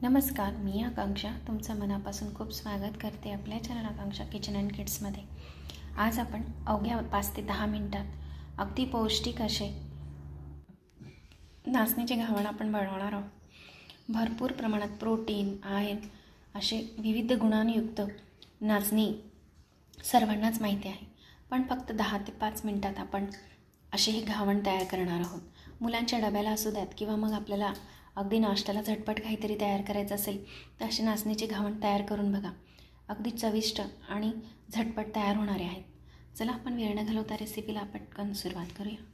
नमस्कार, मी आकांक्षा तुमचं मनापासून खूप स्वागत करते आपल्या चॅनल आकांक्षा किचन अँड किड्समध्ये। आज आपण अवघ्या 5 ते 10 मिनिटात अगदी पौष्टिक असे नाचणीचे घावण आपण बनवणार आहोत। भरपूर प्रमाणात प्रोटीन, आयर्न असे विविध गुणांयुक्त नाचणी सर्वांनाच माहिती आहे, पण फक्त 10 ते 5 मिनिटात आपण असे हे घावण तयार करणार आहोत। मुलांच्या डब्याला असू द्यात किंवा मग आपल्याला अगदी नाश्त्याला झटपट काहीतरी तयार करायचं असेल तर असे नाचणीचे घावण तयार करून बघा। अगदी चविष्ट आणि झटपट तयार होणारे आहेत। चला आपण वेळ न घालवता रेसिपीला पटकन सुरुवात करूया।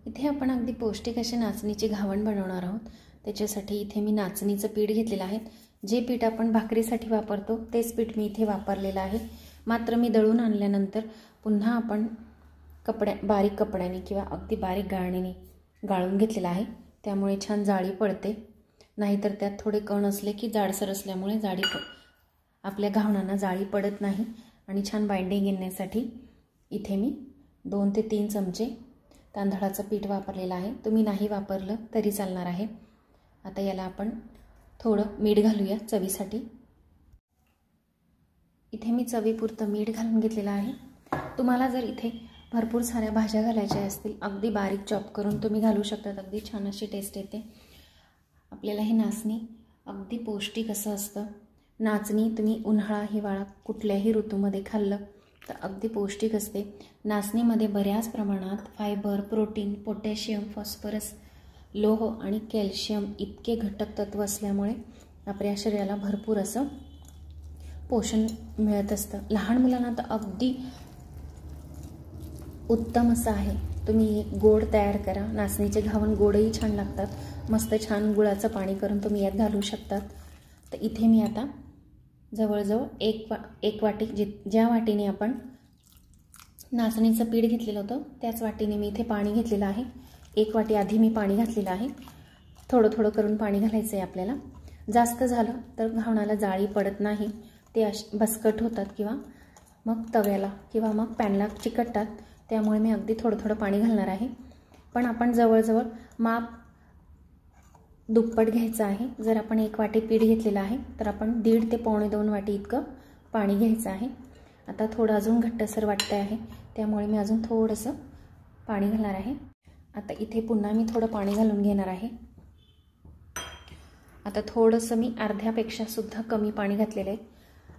इथे आपण अगदी पौष्टिक असे नाचणीचे घावण बनवणार आहोत। त्याच्यासाठी इथे मी नाचणीचं पीठ घेतलेलं आहे। जे पीठ आपण भाकरीसाठी वापरतो तेच पीठ मी इथे वापरलेलं आहे। मात्र मी दळून आणल्यानंतर पुन्हा आपण बारीक कपड्याने किंवा अगदी बारीक गाळणीने गाळून घेतलेला आहे। त्यामुळे छान जाळी पडते, नाहीतर त्यात थोडे कण असले की जाडसर असल्यामुळे आपल्या घावणांना जाळी पडत नाही आणि छान बाइंडिंग येण्यासाठी इथे मी 2 ते 3 चमचे तांदळाचं पीठ वापरलेलं आहे। तुम्ही नाही वापरलं तरी चालणार आहे। आता याला आपण थोडं मीठ घालूया चवीसाठी। इथे मी चवीपुरतं मीठ घालून घेतलेलं आहे। तुम्हाला जर इथे भरपूर साऱ्या भाज्या घालायच्या असतील अगदी बारीक चॉप करून तुम्ही घालू शकतात। अगदी छान अशी टेस्ट येते। आपल्याला हे नाचणी अगदी पौष्टिक असं असतं। नाचणी तुम्ही उन्हाळा हिवाळा कुठल्याही ऋतूमध्ये खाल्लं तर अगदी पौष्टिक असते। नाचणीमध्ये बऱ्याच प्रमाणात फायबर, प्रोटीन, पोटॅशियम, फॉस्फरस, लोह आणि कॅल्शियम इतके घटक तत्व असल्यामुळे आपल्या शरीराला भरपूर असं पोषण मिळत असतं। लहान मुलांना तर अगदी उत्तम असं आहे। तुम्ही गोड तयार करा, नाचणीचे घावण गोडही छान लागतात। मस्त छान गुळाचं पाणी करून तुम्ही यात घालू शकतात। तर इथे मी आता जवळजवळ एक वाटी ज्या वाटीने आपण नाचणीचं पीठ घेतलेलं होतं त्याच वाटीने मी इथे पाणी घेतलेलं आहे। 1 वाटी आधी मी पाणी घातलेलं आहे। थोडं थोडं करून पाणी घालायचं आहे आपल्याला। जास्त झालं तर घावणाला जाळी पडत नाही, ते बसकट होतात किंवा मग तव्याला किंवा मग पॅनला चिकटतात। त्यामुळे मी अगदी थोडं थोडं पाणी घालणार आहे। पण आपण जवळजवळ माप दुप्पट घ्यायचं आहे। जर आपण 1 वाटी पीठ घेतलेलं आहे तर आपण 1.5 ते 2.25 वाटी इतकं पाणी घ्यायचं आहे। आता थोडं अजून घट्टसर वाटतं आहे, त्यामुळे मी अजून थोडंसं पाणी घालणार आहे। आता इथे पुन्हा मी थोडं पाणी घालून घेणार आहे। आता थोडंसं मी अर्ध्यापेक्षा सुद्धा कमी पाणी घातलेलं आहे।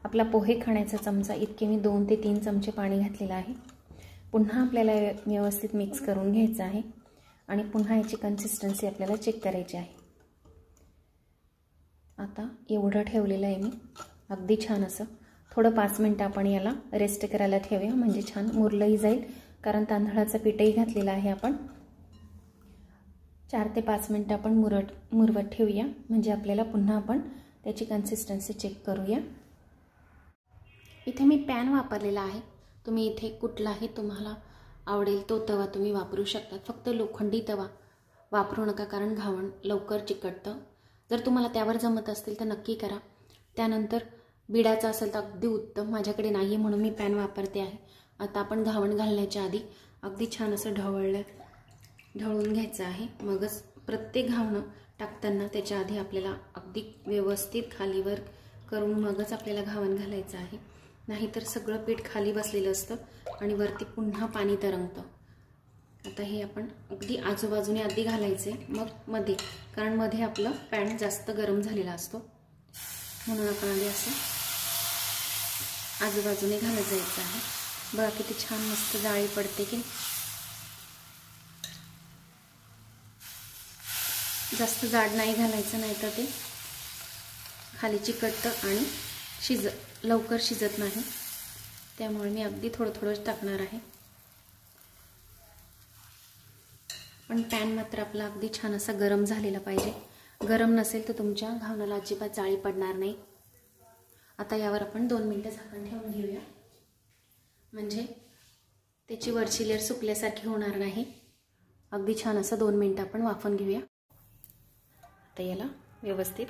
आपला पोहे खाण्याचा चमचा इतके मी 2 ते 3 चमचे पाणी घातलेलं आहे। पुन्हा आपल्याला व्यवस्थित मिक्स करून घ्यायचं आहे आणि पुन्हा याची कन्सिस्टन्सी आपल्याला चेक करायची आहे। आता एवढं ठेवलेलं आहे मी अगदी छान असं। थोडं 5 मिनिटं आपण याला रेस्ट करायला ठेवूया, म्हणजे छान मुरलंही जाईल, कारण तांदळाचं पीठही घातलेलं आहे आपण। 4 ते 5 मिनिटं आपण मुरवत ठेवूया, म्हणजे आपल्याला पुन्हा आपण त्याची कन्सिस्टन्सी चेक करूया। इथे मी पॅन वापरलेला आहे। तुम्ही इथे कुठलाही तुम्हाला आवडेल तो तवा तुम्ही वापरू शकता। फक्त लोखंडी तवा वापरू नका, कारण घावण लवकर चिकटतं। जर तुम्हाला त्यावर जमत असतील तर नक्की करा। त्यानंतर बिडाचा असेल तर अगदी उत्तम, माझ्याकडे नाही आहे म्हणून मी पॅन वापरते आहे। आता आपण घावण घालण्याच्या आधी अगदी छान असं ढवळून घ्यायचं आहे। मगच प्रत्येक घावणं टाकताना त्याच्या आधी आपल्याला अगदी व्यवस्थित खालीवर करून मगच आपल्याला घावण घालायचं आहे, नाहीतर सगळं पीठ खाली बसलेलं असतं आणि वरती पुन्हा पाणी तरंगतं। आता हे आपण अगदी आजूबाजूने आधी घालायचे, मग मध्ये, कारण मध्ये आपलं पॅन जास्त गरम झालेला असतो, म्हणून आपण आधी असं आजूबाजूने घालत जायचं आहे। बघा किती छान मस्त जाळी पडते की। जास्त जाड नाही घालायचं, नाही तर ते खाली चिकटतं आणि लवकर शिजत नाही। त्यामुळे मी अगदी थोडं थोडं टाकणार आहे। पण पॅन मात्र आपला अगदी छान असा गरम झालेला पाहिजे। गरम नसेल तर तुमच्या घावणाला अजिबात जाळी पडणार नाही। आता यावर आपण 2 मिनिटं झाकण ठेवून घेऊया, म्हणजे त्याची वरची लेअर सुकल्यासारखी होणार नाही। अगदी छान असं 2 मिनिटं आपण वाफवून घेऊया। आता याला व्यवस्थित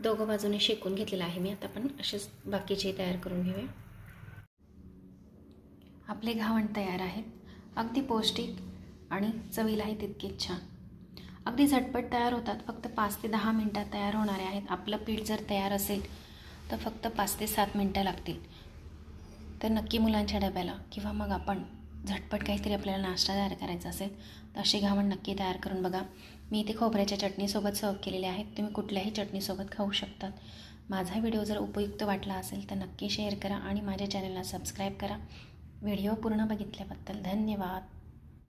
दोघं बाजूने शेकून घेतलेलं आहे मी। आता आपण असेच बाकीचे तयार करून घेऊया। आपले घावण तयार आहेत, अगदी पौष्टिक आणि चवीलाही तितकेच छान. अगदी झटपट तयार होतात. फक्त 5 ते 10 मिनटात तयार होणारे आहेत. आपलं पीठ जर तयार असेल तर फक्त 5 ते 7 मिनटं लागतील. तर नक्की मुलांच्या डब्याला किंवा मग आपण झटपट काहीतरी आपल्याला नाश्ता तयार करायचा असेल तर अशी घावण नक्की तयार करून बघा. मी इथे खोबऱ्याच्या चटणीसोबत सर्व केलेले आहेत. तुम्ही कुठल्याही चटणीसोबत खाऊ शकतात. माझा व्हिडिओ जर उपयुक्त वाटला असेल तर नक्की शेअर करा आणि माझ्या चॅनलला सबस्क्राईब करा. व्हिडिओ पूर्ण बघितल्याबद्दल धन्यवाद.